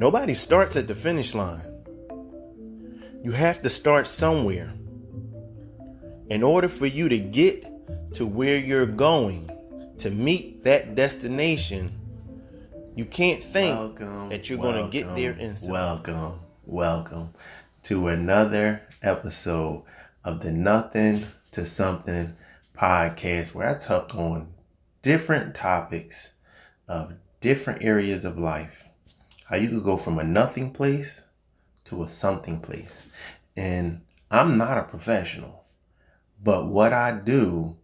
Nobody starts at the finish line. You have to start somewhere. In order for you to get to where you're going, to meet that destination, you can't think that you're going to get there instantly. Welcome to another episode of the Nothing to Something podcast, where I talk on different topics of different areas of life. How you could go from a nothing place to a something place. And I'm not a professional, but what I do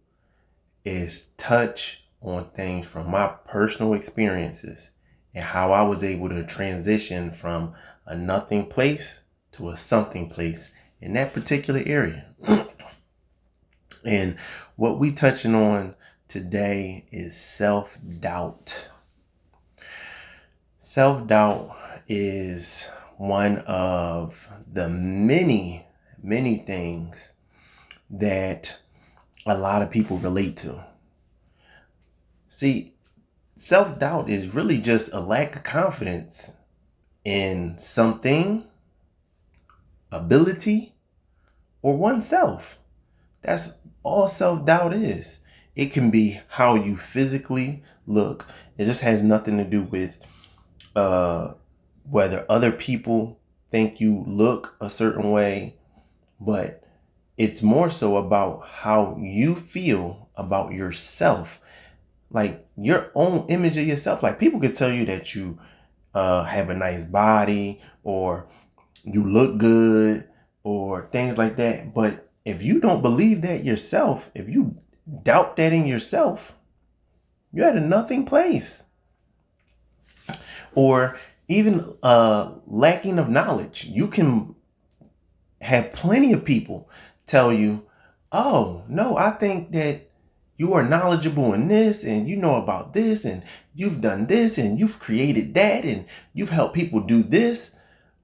is touch on things from my personal experiences and how I was able to transition from a nothing place to a something place in that particular area. And what we touching on today is self-doubt. Self-doubt is one of the many things that a lot of people relate to. See, self-doubt is really just a lack of confidence in something, ability, or oneself. That's all self-doubt is. It can be how you physically look. It just has nothing to do with whether other people think you look a certain way, but it's more so about how you feel about yourself, like your own image of yourself. Like, people could tell you that you have a nice body or you look good or things like that, but if you don't believe that yourself, if you doubt that in yourself, you're at a nothing place. Or even lacking of knowledge. You can have plenty of people tell you, oh, no, I think that you are knowledgeable in this and you know about this and you've done this and you've created that and you've helped people do this.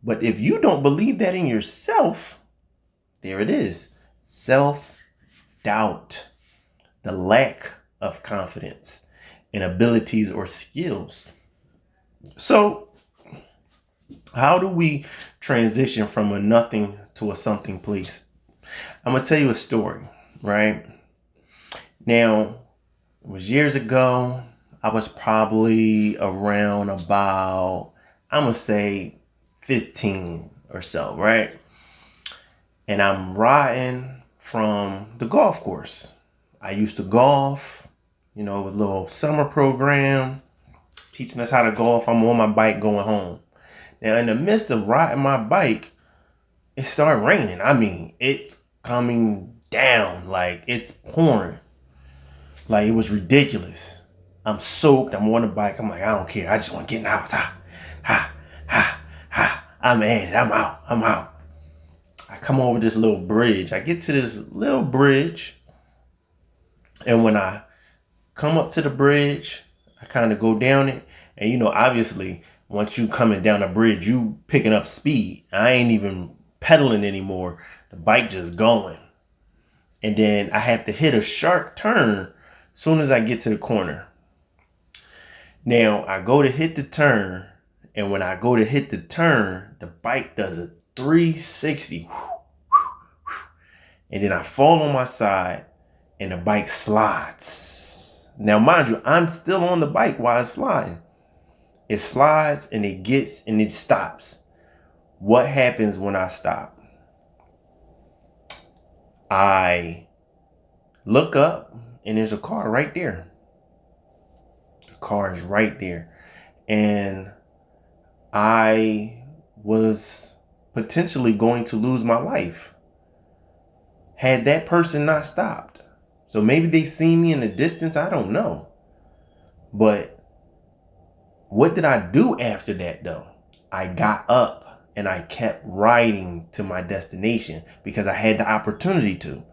But if you don't believe that in yourself, there it is. Self-doubt, the lack of confidence in abilities or skills. So how do we transition from a nothing to a something place? I'm going to tell you a story, right? Now, it was years ago. I was probably around about, I'm going to say 15 or so, right? And I'm riding from the golf course. I used to golf, with a little summer program teaching us how to golf. I'm on my bike going home. Now, in the midst of riding my bike, it started raining. I mean, it's coming down, like it's pouring. Like, it was ridiculous. I'm soaked. I'm on the bike. I'm like, I don't care. I just want to get in the house. I'm at it. I'm out. I come over this little bridge. I get to this little bridge. And when I come up to the bridge, I kind of go down it. And, obviously, once you coming down the bridge, you picking up speed. I ain't even pedaling anymore. The bike just going. And then I have to hit a sharp turn as soon as I get to the corner. Now, I go to hit the turn. And when I go to hit the turn, the bike does a 360. And then I fall on my side and the bike slides. Now, mind you, I'm still on the bike while it's sliding. It slides and it stops. What happens when I stop? I look up and there's a car right there. The car is right there. And I was potentially going to lose my life had that person not stopped. So maybe they see me in the distance. I don't know. But what did I do after that, though? I got up and I kept riding to my destination because I had the opportunity to.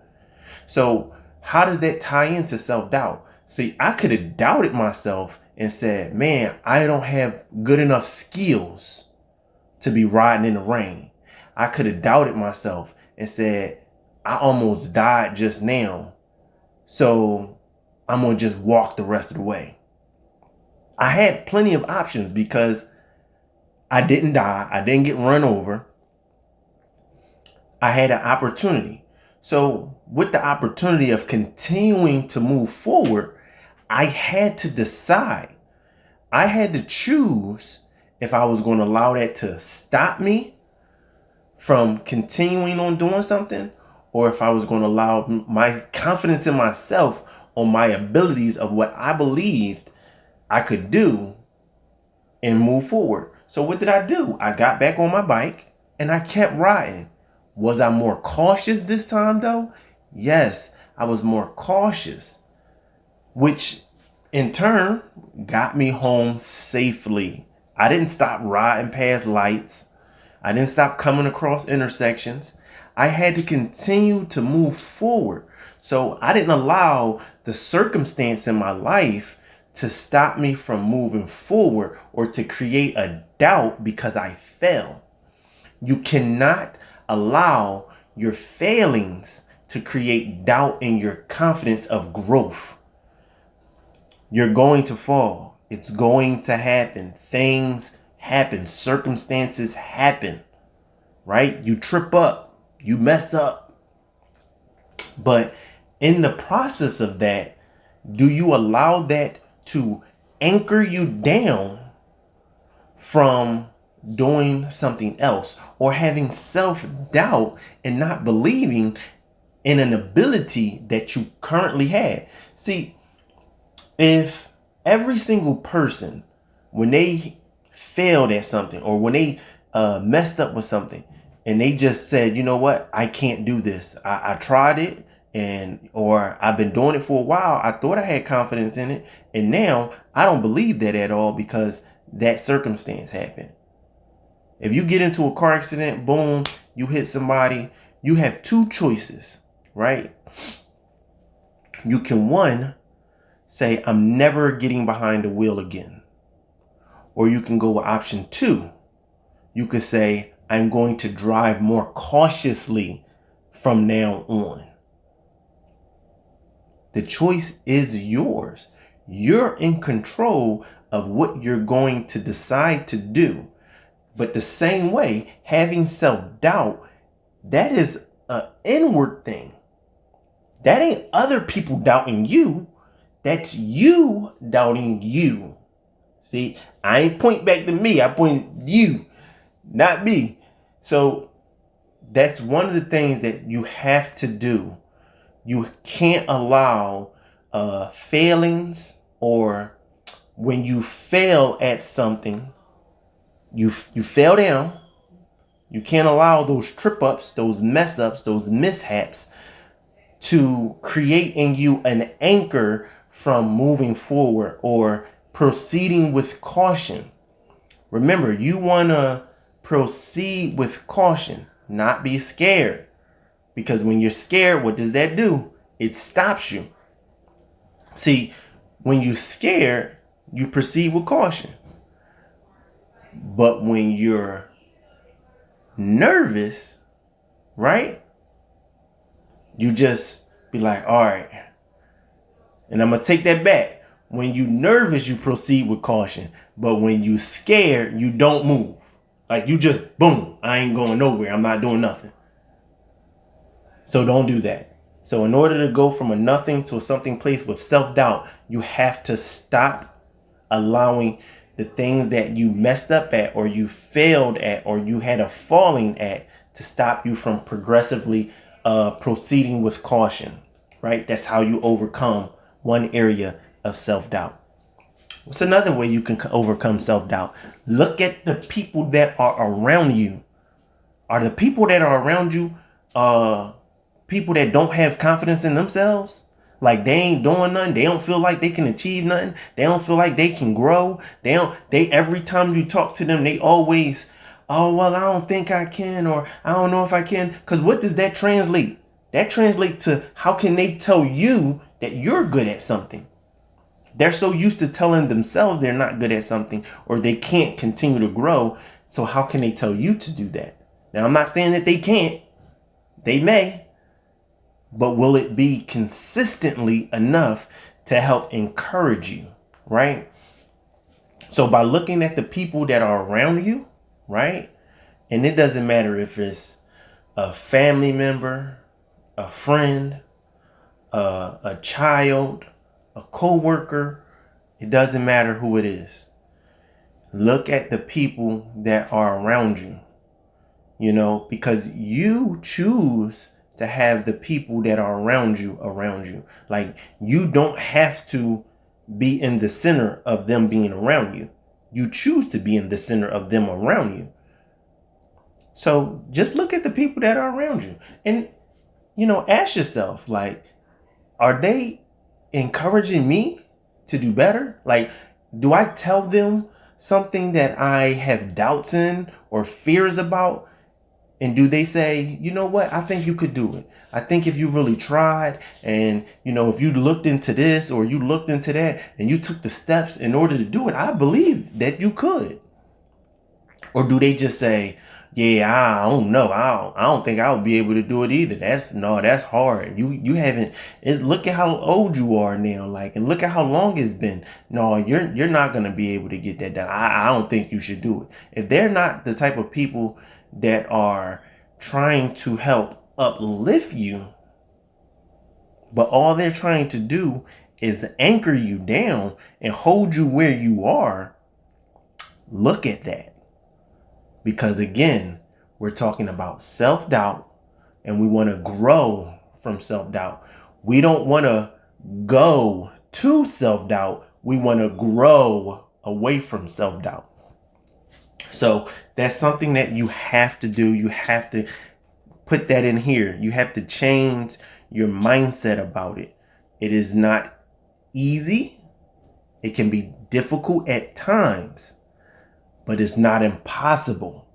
So how does that tie into self-doubt? See, I could have doubted myself and said, man, I don't have good enough skills to be riding in the rain. I could have doubted myself and said, I almost died just now, so I'm going to just walk the rest of the way. I had plenty of options because I didn't die. I didn't get run over. I had an opportunity. So with the opportunity of continuing to move forward, I had to decide. I had to choose if I was going to allow that to stop me from continuing on doing something, or if I was going to allow my confidence in myself on my abilities of what I believed I could do and move forward. So what did I do? I got back on my bike and I kept riding. Was I more cautious this time though? Yes, I was more cautious, which in turn got me home safely. I didn't stop riding past lights. I didn't stop coming across intersections. I had to continue to move forward. So I didn't allow the circumstance in my life to stop me from moving forward or to create a doubt because I fell. You cannot allow your failings to create doubt in your confidence of growth. You're going to fall. It's going to happen. Things happen. Circumstances happen, right? You trip up, you mess up. But in the process of that, do you allow that to anchor you down from doing something else or having self-doubt and not believing in an ability that you currently had? See, if every single person, when they failed at something or when they messed up with something and they just said, you know what, I can't do this. I tried it or I've been doing it for a while. I thought I had confidence in it. And now I don't believe that at all because that circumstance happened. If you get into a car accident, boom, you hit somebody, you have two choices, right? You can, one, say, I'm never getting behind the wheel again. Or you can go with option two. You could say, I'm going to drive more cautiously from now on. The choice is yours. You're in control of what you're going to decide to do. But the same way, having self-doubt, that is an inward thing. That ain't other people doubting you. That's you doubting you. See, I ain't point back to me. I point you, not me. So that's one of the things that you have to do. You can't allow failings, or when you fail at something, you fell down. You can't allow those trip ups, those mess ups, those mishaps to create in you an anchor from moving forward or proceeding with caution. Remember, you want to proceed with caution, not be scared. Because when you're scared, what does that do? It stops you. See, when you're scared, you proceed with caution. But when you're nervous, right? You just be like, all right. And I'm going to take that back. When you nervous, you proceed with caution. But when you scared, you don't move. Like you just, boom, I ain't going nowhere. I'm not doing nothing. So don't do that. So in order to go from a nothing to a something place with self-doubt, you have to stop allowing the things that you messed up at or you failed at or you had a falling at to stop you from progressively proceeding with caution, right? That's how you overcome one area of self-doubt. What's another way you can overcome self-doubt? Look at the people that are around you. Are the people that are around you people that don't have confidence in themselves? Like they ain't doing nothing. They don't feel like they can achieve nothing. They don't feel like they can grow. They every time you talk to them, they always, oh, well, I don't think I can, or I don't know if I can. Because what does that translate? That translates to how can they tell you that you're good at something? They're so used to telling themselves they're not good at something or they can't continue to grow. So how can they tell you to do that? Now, I'm not saying that they can't. They may. But will it be consistently enough to help encourage you, right? So by looking at the people that are around you, right? And it doesn't matter if it's a family member, a friend, a child, a coworker. It doesn't matter who it is. Look at the people that are around you, because you choose to have the people that are around you. Like, you don't have to be in the center of them being around you. You choose to be in the center of them around you. So just look at the people that are around you and, ask yourself, like, are they encouraging me to do better? Like, do I tell them something that I have doubts in or fears about? And do they say, you know what, I think you could do it. I think if you really tried and, if you looked into this or you looked into that and you took the steps in order to do it, I believe that you could. Or do they just say, yeah, I don't know. I don't think I'll be able to do it either. That's hard. You haven't, look at how old you are now. Like, and look at how long it's been. No, you're not going to be able to get that done. I don't think you should do it. If they're not the type of people that are trying to help uplift you, but all they're trying to do is anchor you down and hold you where you are, look at that. Because again, we're talking about self-doubt, and we want to grow from self-doubt. We don't want to go to self-doubt. We want to grow away from self-doubt. So that's something that you have to do. You have to put that in here. You have to change your mindset about it. It is not easy. It can be difficult at times, but it's not impossible,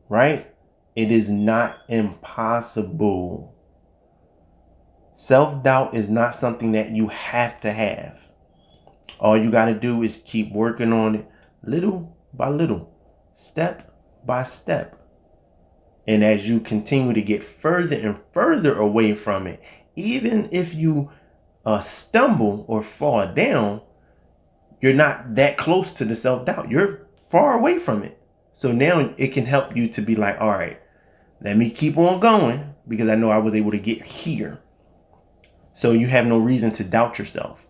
right? It is not impossible. Self-doubt is not something that you have to have. All you got to do is keep working on it little by little, step by step. And as you continue to get further and further away from it, even if you stumble or fall down, you're not that close to the self-doubt. You're far away from it. So now it can help you to be like, all right, let me keep on going because I know I was able to get here. So you have no reason to doubt yourself.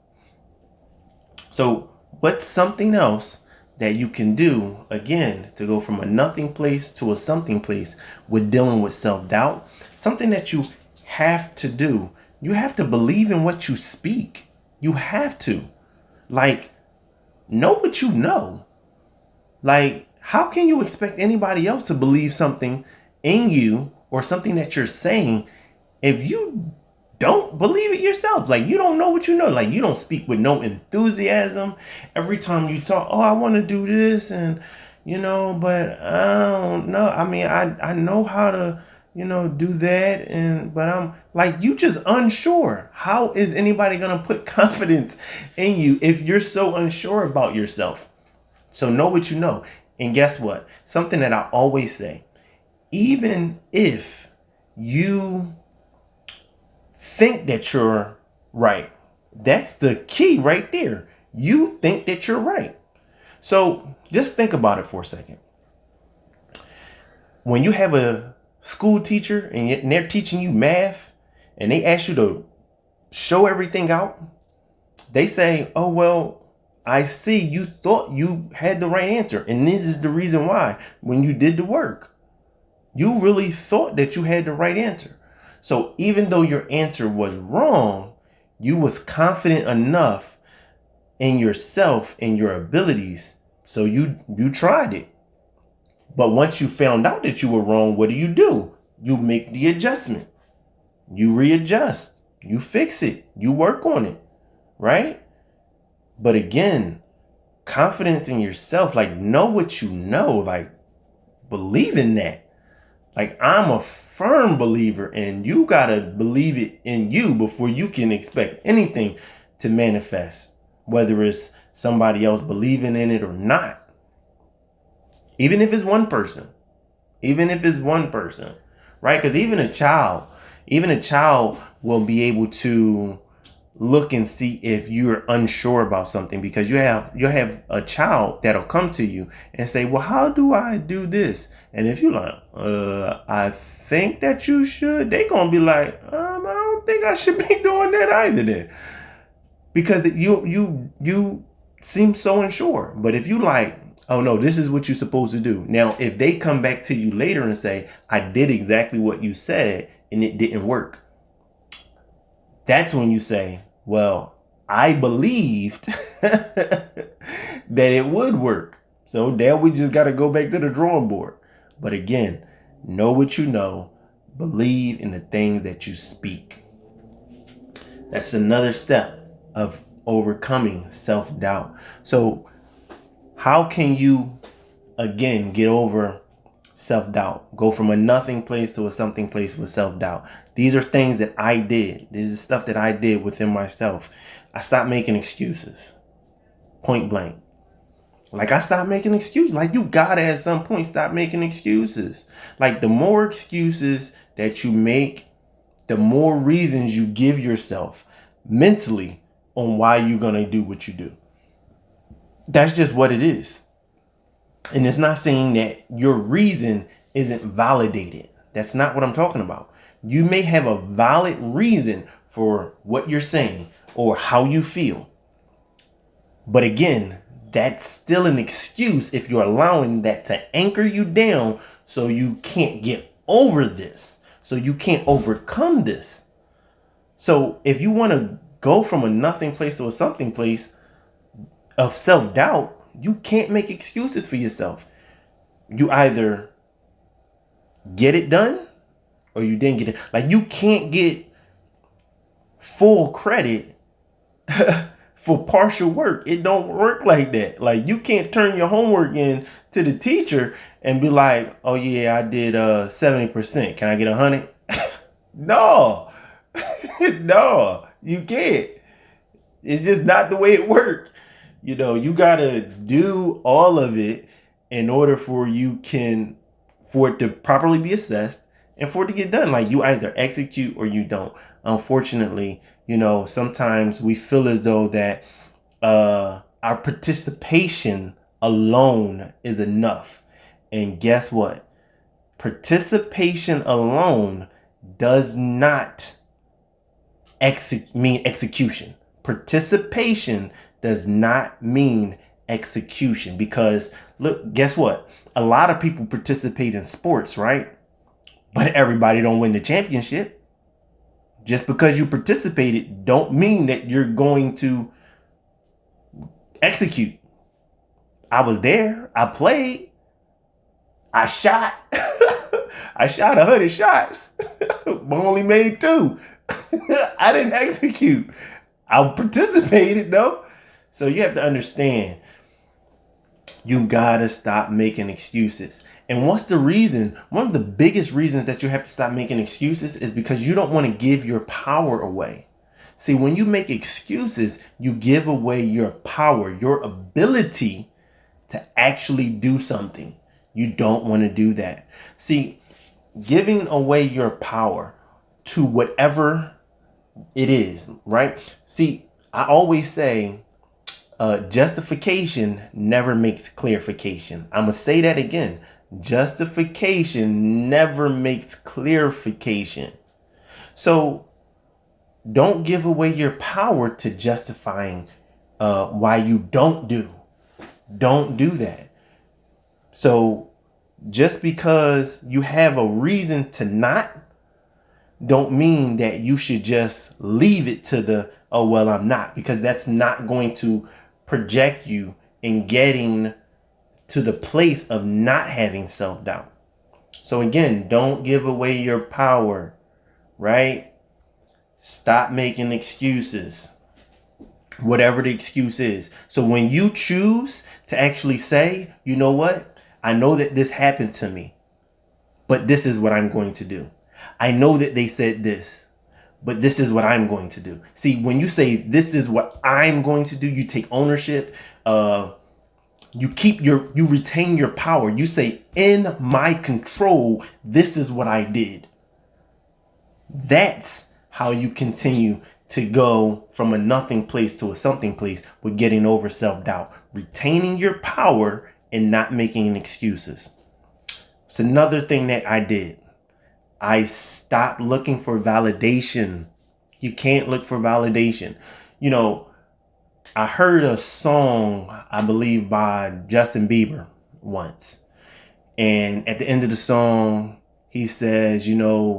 So what's something else that you can do, again, to go from a nothing place to a something place with dealing with self-doubt? Something that you have to do. You have to believe in what you speak. You have to. Like, know what you know. Like, how can you expect anybody else to believe something in you or something that you're saying if you don't believe it yourself? Like, you don't know what you know. Like, you don't speak with no enthusiasm. Every time you talk, oh, I want to do this and, but I don't know. I mean, I know how to, do that. But I'm like, you just unsure. How is anybody going to put confidence in you if you're so unsure about yourself? So know what you know. And guess what? Something that I always say, even if you think that you're right, that's the key right there. You think that you're right. So just think about it for a second. When you have a school teacher and they're teaching you math and they ask you to show everything out, they say, oh, well, I see you thought you had the right answer. And this is the reason why. When you did the work, you really thought that you had the right answer. So even though your answer was wrong, you was confident enough in yourself and your abilities. So you tried it. But once you found out that you were wrong, what do? You make the adjustment. You readjust. You fix it. You work on it. Right? But again, confidence in yourself, like, know what you know, like, believe in that. Like, I'm a firm believer, and you got to believe it in you before you can expect anything to manifest, whether it's somebody else believing in it or not. Even if it's one person, right? Because even a child will be able to look and see if you're unsure about something, because you'll have a child that'll come to you and say, well, how do I do this? And if you're like, I think that you should, they're gonna be like, I don't think I should be doing that either then. Because you seem so unsure. But if you like, oh no, this is what you're supposed to do. Now, if they come back to you later and say, I did exactly what you said and it didn't work, that's when you say, well, I believed that it would work. So now we just got to go back to the drawing board. But again, know what you know. Believe in the things that you speak. That's another step of overcoming self-doubt. So how can you, again, get over self-doubt? Go from a nothing place to a something place with self-doubt. These are things that I did. This is stuff that I did within myself. I stopped making excuses. Point blank. Like, I stopped making excuses. Like, you gotta at some point stop making excuses. Like, the more excuses that you make, the more reasons you give yourself mentally on why you're gonna do what you do. That's just what it is. And it's not saying that your reason isn't validated. That's not what I'm talking about. You may have a valid reason for what you're saying or how you feel. But again, that's still an excuse if you're allowing that to anchor you down so you can't get over this, so you can't overcome this. So if you want to go from a nothing place to a something place of self-doubt, you can't make excuses for yourself. You either get it done or you didn't get it. Like, you can't get full credit for partial work. It don't work like that. Like, you can't turn your homework in to the teacher and be like, oh yeah, I did 70%. Can I get 100? No. No, you can't. It's just not the way it works. You know, you gotta do all of it in order for it to properly be assessed and for it to get done. Like, you either execute or you don't. Unfortunately, you know, sometimes we feel as though that our participation alone is enough. And guess what? Participation alone does not mean execution. Participation does not mean execution, because look, guess what? A lot of people participate in sports, right? But everybody don't win the championship. Just because you participated don't mean that you're going to execute. I was there. I played. I shot. I shot 100 shots, but only made 2. I didn't execute. I participated though. So you have to understand, you gotta stop making excuses. And what's the reason? One of the biggest reasons that you have to stop making excuses is because you don't want to give your power away. See, when you make excuses, you give away your power, your ability to actually do something. You don't want to do that. See, giving away your power to whatever it is, right? See, I always say, justification never makes clarification. I'm going to say that again. Justification never makes clarification. So don't give away your power to justifying why you don't do. Don't do that. So just because you have a reason to not, don't mean that you should just leave it to the, oh, well, I'm not, because that's not going to project you in getting to the place of not having self-doubt. So again, don't give away your power, right? Stop making excuses, whatever the excuse is. So when you choose to actually say, you know what? I know that this happened to me, but this is what I'm going to do. I know that they said this, but this is what I'm going to do. See, when you say this is what I'm going to do, you take ownership. You retain your power. You say, in my control, this is what I did. That's how you continue to go from a nothing place to a something place with getting over self-doubt, retaining your power and not making excuses. It's another thing that I did. I stopped looking for validation. You can't look for validation. I heard a song, I believe, by Justin Bieber once. And at the end of the song, he says,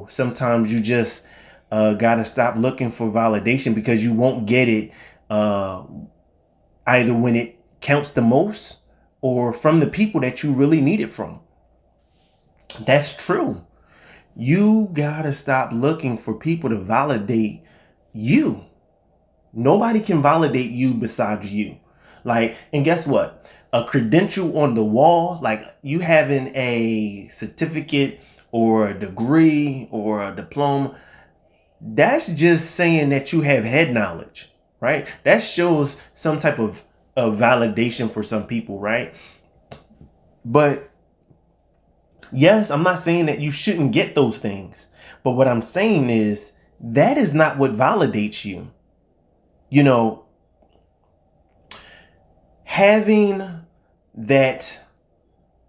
sometimes you just gotta stop looking for validation because you won't get it either when it counts the most or from the people that you really need it from. That's true. You gotta stop looking for people to validate you. Nobody can validate you besides you. And guess what? A credential on the wall, like you having a certificate or a degree or a diploma, that's just saying that you have head knowledge, right? That shows some type of validation for some people, right? But yes, I'm not saying that you shouldn't get those things. But what I'm saying is that is not what validates you. Having that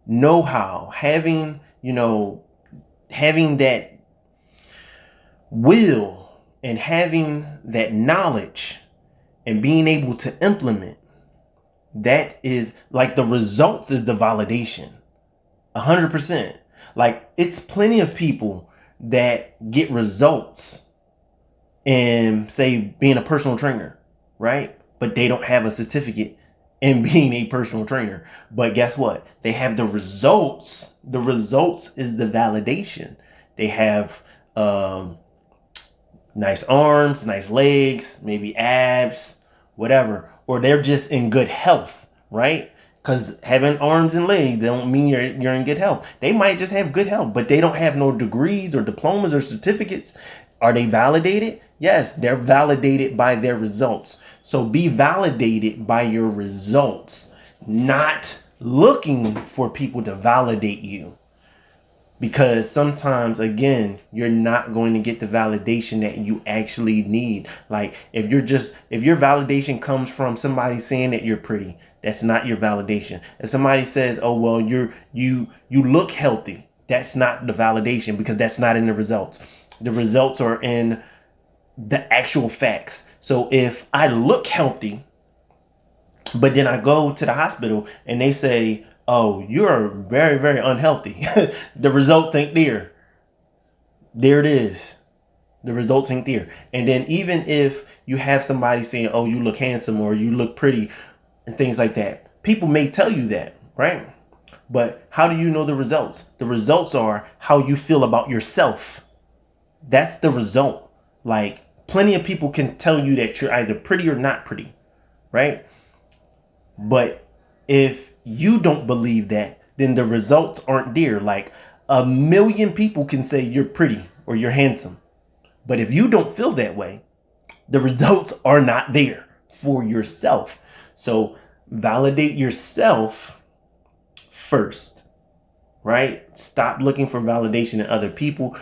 know-how, having that will and having that knowledge and being able to implement, that is like the results is the validation. 100%. Like it's plenty of people that get results in, say, being a personal trainer, right? But they don't have a certificate in being a personal trainer. But guess what? They have the results. The results is the validation. They have nice arms, nice legs, maybe abs, whatever. Or they're just in good health, right? Because having arms and legs don't mean you're in good health. They might just have good health, but they don't have no degrees or diplomas or certificates. Are they validated? Yes, they're validated by their results. So be validated by your results, not looking for people to validate you. Because sometimes, again, you're not going to get the validation that you actually need. Like if your validation comes from somebody saying that you're pretty, that's not your validation. If somebody says, "Oh, well, you look healthy," that's not the validation because that's not in the results. The results are in the actual facts. So if I look healthy, but then I go to the hospital and they say, "Oh, you're very, very unhealthy," the results ain't there. There it is. The results ain't there. And then even if you have somebody saying, "Oh, you look handsome," or "You look pretty," and things like that, people may tell you that, right? But how do you know the results? The results are how you feel about yourself. That's the result. Like plenty of people can tell you that you're either pretty or not pretty, right? But if you don't believe that, then the results aren't there. Like 1,000,000 people can say you're pretty or you're handsome. But if you don't feel that way, the results are not there for yourself. So validate yourself first, right? Stop looking for validation in other people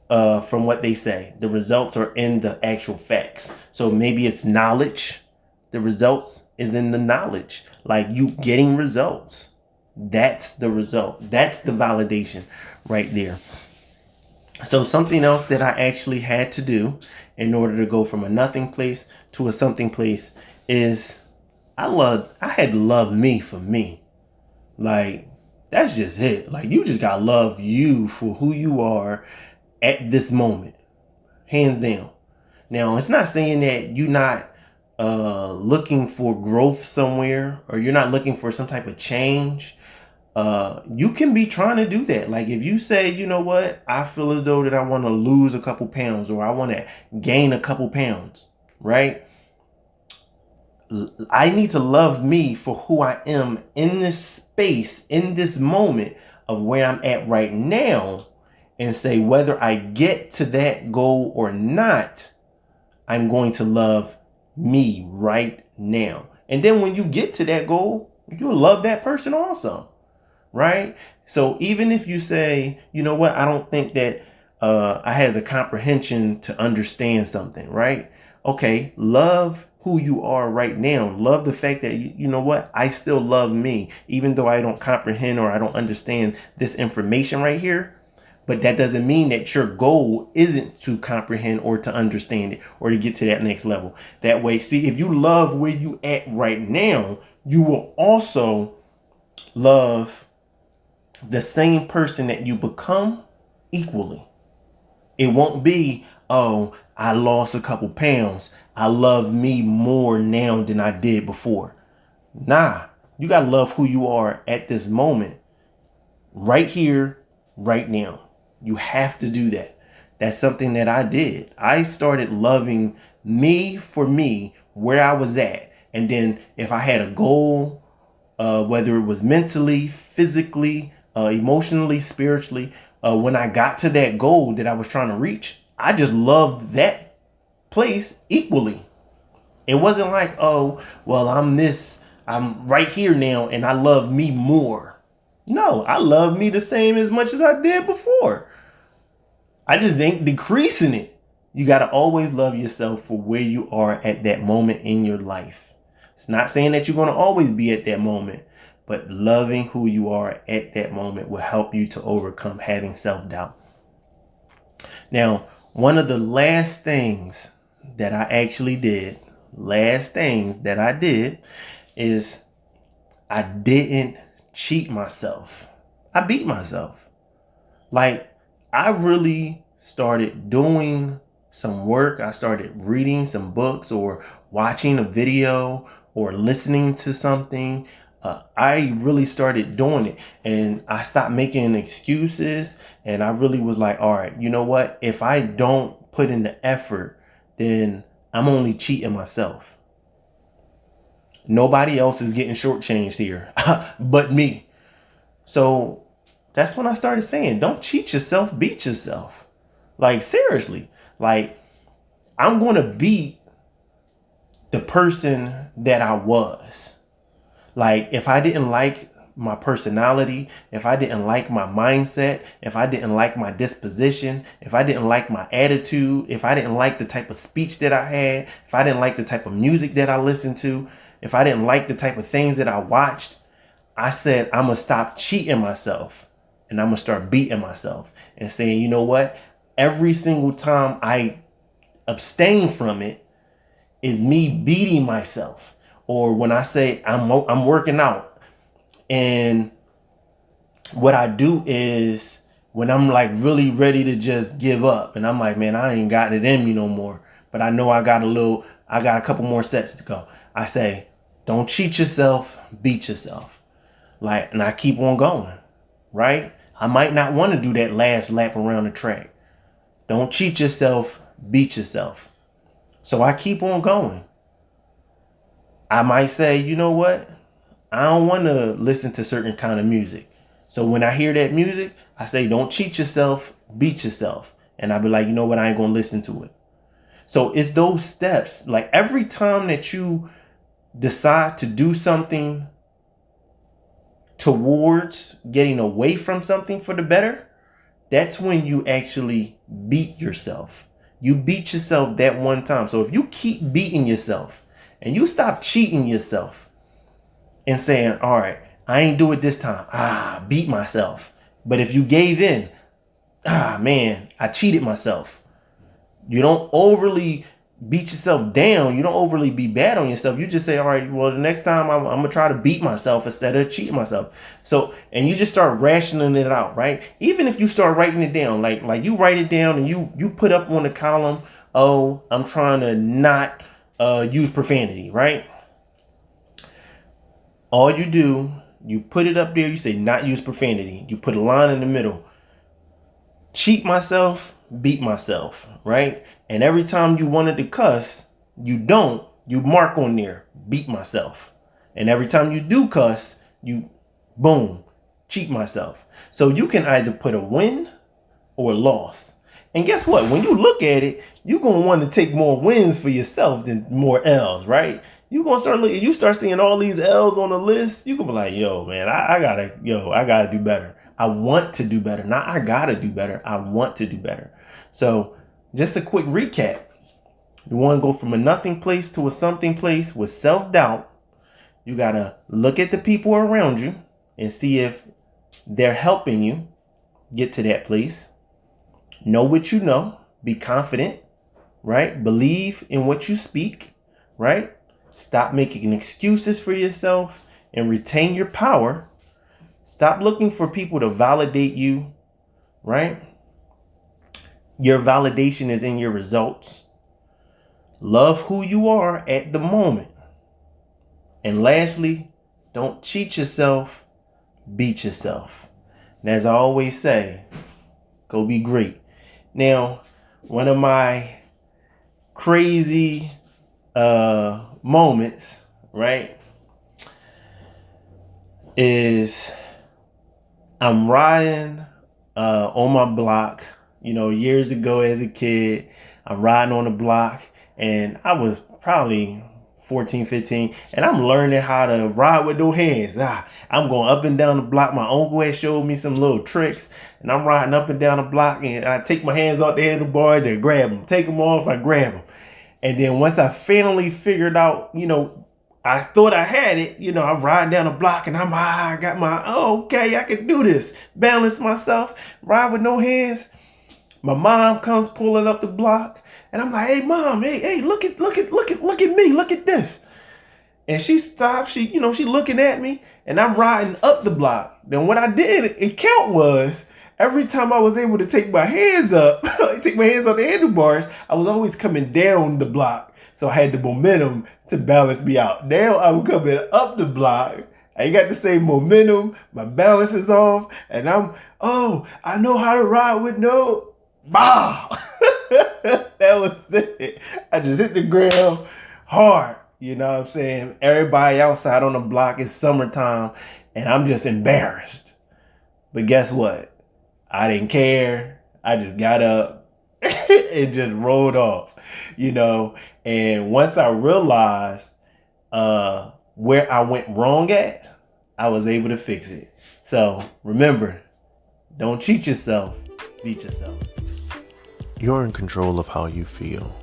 from what they say. The results are in the actual facts. So maybe it's knowledge. The results is in the knowledge, like you getting results. That's the result. That's the validation right there. So something else that I actually had to do in order to go from a nothing place to a something place is I had to love me for me. Like that's just it. Like you just gotta love you for who you are at this moment, hands down. Now it's not saying that you're not looking for growth somewhere or you're not looking for some type of change. You can be trying to do that. Like if you say, you know what, I feel as though that I want to lose a couple pounds or I want to gain a couple pounds, right? I need to love me for who I am in this space, in this moment of where I'm at right now, and say whether I get to that goal or not, I'm going to love me right now. And then when you get to that goal, you'll love that person also, right? So even if you say, you know what, I don't think that I had the comprehension to understand something, right? Okay, love who you are right now. Love the fact that, you know what? I still love me, even though I don't comprehend or I don't understand this information right here. But that doesn't mean that your goal isn't to comprehend or to understand it or to get to that next level. That way, see, if you love where you at right now, you will also love the same person that you become equally. It won't be, oh, I lost a couple pounds, I love me more now than I did before. Nah, you got to love who you are at this moment, right here, right now. You have to do that. That's something that I did. I started loving me for me, where I was at. And then if I had a goal, whether it was mentally, physically, emotionally, spiritually, when I got to that goal that I was trying to reach, I just loved that place equally. It wasn't like, oh, well, I'm right here now and I love me more. No, I love me the same as much as I did before. I just ain't decreasing it. You got to always love yourself for where you are at that moment in your life. It's not saying that you're going to always be at that moment, but loving who you are at that moment will help you to overcome having self-doubt. Now, one of the last things that I actually did, is I didn't cheat myself. I beat myself. Like, I really started doing some work. I started reading some books or watching a video or listening to something. I really started doing it, and I stopped making excuses. And I really was like, all right, you know what? If I don't put in the effort, then I'm only cheating myself. Nobody else is getting shortchanged here but me. So that's when I started saying, don't cheat yourself, beat yourself. Like, seriously, like, I'm going to beat the person that I was. Like, if I didn't like my personality, if I didn't like my mindset, if I didn't like my disposition, if I didn't like my attitude, if I didn't like the type of speech that I had, if I didn't like the type of music that I listened to, if I didn't like the type of things that I watched, I said, I'm going to stop cheating myself and I'm going to start beating myself and saying, you know what? Every single time I abstain from it is me beating myself. Or when I say I'm working out, and what I do is when I'm like really ready to just give up and I'm like, man, I ain't got it in me no more, but I know I got a couple more sets to go. I say, don't cheat yourself, beat yourself. Like, and I keep on going, right? I might not want to do that last lap around the track. Don't cheat yourself, beat yourself. So I keep on going. I might say, you know what? I don't want to listen to certain kind of music. So when I hear that music, I say, don't cheat yourself, beat yourself. And I'll be like, you know what? I ain't going to listen to it. So it's those steps. Like, every time that you decide to do something towards getting away from something for the better, that's when you actually beat yourself. You beat yourself that one time. So if you keep beating yourself and you stop cheating yourself and saying, all right, I ain't do it this time. Beat myself. But if you gave in, man, I cheated myself. You don't overly beat yourself down. You don't overly be bad on yourself. You just say, all right, well, the next time I'm going to try to beat myself instead of cheating myself. So, and you just start rationing it out, right? Even if you start writing it down, like you write it down and you put up on the column, oh, I'm trying to not use profanity, right? All you do, you put it up there, you say not use profanity. You put a line in the middle. Cheat myself, beat myself, right? And every time you wanted to cuss, you mark on there, beat myself. And every time you do cuss, you, boom, cheat myself. So you can either put a win or a loss. And guess what? When you look at it, you're going to want to take more wins for yourself than more L's, right? You're going to start looking, you start seeing all these L's on the list. You can be like, yo, man, I gotta do better. I want to do better. Not I gotta do better. I want to do better. So just a quick recap. You want to go from a nothing place to a something place with self-doubt. You got to look at the people around you and see if they're helping you get to that place. Know what you know. Be confident, right? Believe in what you speak, right? Stop making excuses for yourself and retain your power. Stop looking for people to validate you, right? Your validation is in your results. Love who you are at the moment. And lastly, don't cheat yourself, beat yourself. And as I always say, go be great. Now, one of my crazy moments, right, is I'm riding on my block, years ago as a kid. I'm riding on the block, and I was probably 14, 15, and I'm learning how to ride with no hands. I'm going up and down the block. My uncle had showed me some little tricks, and I'm riding up and down the block, and I take my hands off the handlebars and grab them. Take them off, I grab them. And then once I finally figured out, I thought I had it, I'm riding down the block and I got okay, I can do this. Balance myself, ride with no hands. My mom comes pulling up the block and I'm like, hey mom, hey, look at me, look at this. And she stops, she looking at me and I'm riding up the block. Then what I did and count was every time I was able to take my hands up, take my hands on the handlebars, I was always coming down the block. So I had the momentum to balance me out. Now I'm coming up the block. I ain't got the same momentum. My balance is off. And I know how to ride with no. Bah! That was it. I just hit the ground hard. You know what I'm saying? Everybody outside on the block, it's summertime. And I'm just embarrassed. But guess what? I didn't care. I just got up and just rolled off, And once I realized where I went wrong at, I was able to fix it. So remember, don't cheat yourself, beat yourself. You're in control of how you feel.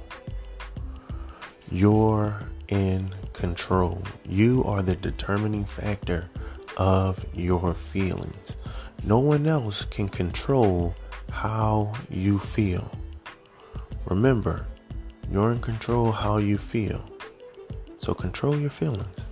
You're in control. You are the determining factor of your feelings. No one else can control how you feel. Remember, you're in control how you feel. So control your feelings.